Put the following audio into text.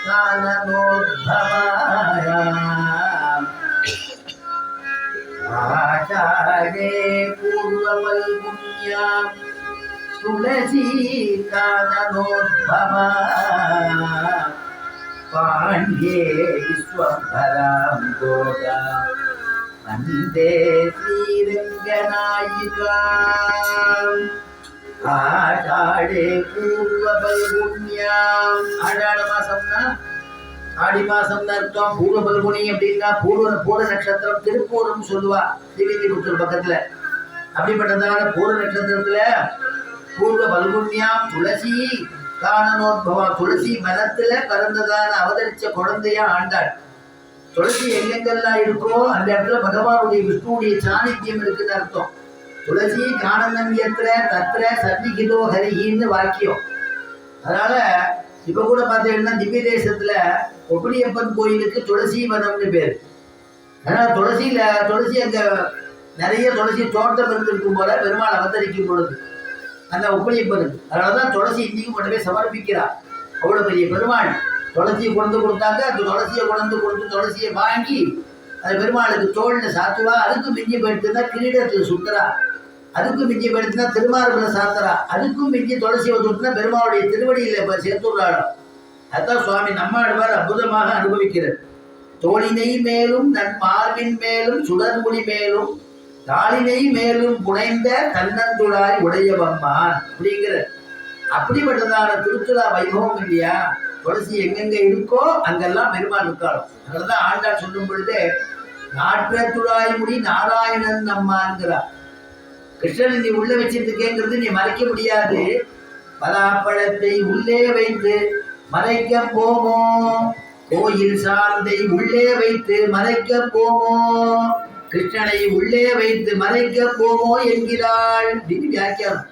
काननोद्भवाय आषाढे पूर्वफल्गुन्यां तुलसी काननोद्भवाय पाण्ड्ये विश्वम्भरां गोदां वन्दे श्रीरङ्गनायिकाम् ஆடாடே பூர்வபல்குண்யாம். ஆடாட மாசம்னா ஆடி மாசம்னு அர்த்தம். பூர்வபல்குனி அப்படின்னா பூர நட்சத்திரம் திருப்பூர்னு சொல்லுவா ஸ்ரீவில்லிபுத்தூர் பக்கத்துல. அப்படிப்பட்டதான பூர நட்சத்திரத்துல பூர்வ பல்குண்யாம் துளசி கானனோத்பவா, துளசி மரத்துல பிறந்ததான அவதரிச்ச குழந்தையா ஆண்டாள். துளசி எங்கெங்கெல்லாம் இருக்கோ அந்த இடத்துல பகவானுடைய விஷ்ணுடைய சாநித்தியம் இருக்குன்னு அர்த்தம். துளசி காணந்தம் எத்திர தத்திர சன்னிகிதோ ஹரின்னு வாக்கியம். அதனால இப்ப கூட பார்த்தீங்கன்னா திவ்ய தேசத்துல ஒப்படியப்பன் கோயிலுக்கு துளசி வனம்னு பேரு. ஆனா துளசி அங்க நிறைய துளசி தோட்டம் இருந்திருக்கும் போல பெருமாள் அவதரிக்கும் பொழுது அந்த ஒப்படியப்பனுக்கு. அதனாலதான் துளசி இன்னைக்கும் கொண்டு போய் சமர்ப்பிக்கிறார். அவ்வளவு பெரிய பெருமாள் துளசியை கொண்டு கொடுத்தாங்க. அந்த துளசியை கொண்டு கொடுத்து துளசியை வாங்கி அது பெருமாளுக்கு தோல்ல சாத்துவா. அதுக்கும் மிஞ்சி போயிடுத்துனா கிரீடத்துல சுத்துறா. அதுக்கும் மிஞ்சி போயிடுத்துனா திருமார்புல சாத்துறா. அதுக்கும் மிஞ்சி துளசி வந்துட்டுனா பெருமாளுடைய திருவடியில சேர்த்துடுறாளோ. அதுதான் சுவாமி நம்மாழ்வார் அற்புதமாக அனுபவிக்கிறார். தோளினை மேலும் தன் மார்பின் மேலும் சுடர்முடி மேலும் தாளினை மேலும் புனைந்த கண்ணந்துழாய் உடையவம்மான் அப்படிங்கிற அப்படிப்பட்டதான திருத்துழா வைபவம் இல்லையா. துளசி எங்கெங்க இருக்கோ அங்கெல்லாம் பெருமாள் இருக்காளோ. அதனாலதான் ஆண்டாள் சொல்லும் பொழுதே நாற்ற துழாய் முடி நாராயணன் நம்மான்கிறார். கிருஷ்ணன் நீ உள்ள வச்சிருக்கேங்கிறது நீ மறைக்க முடியாது. பலாப்பழத்தை உள்ளே வைத்து மறைக்க போமோ, கோயில் சார்ந்தை உள்ளே வைத்து மறைக்க போமோ, கிருஷ்ணனை உள்ளே வைத்து மறைக்க போமோ என்கிறாள். வியாக்கியானம்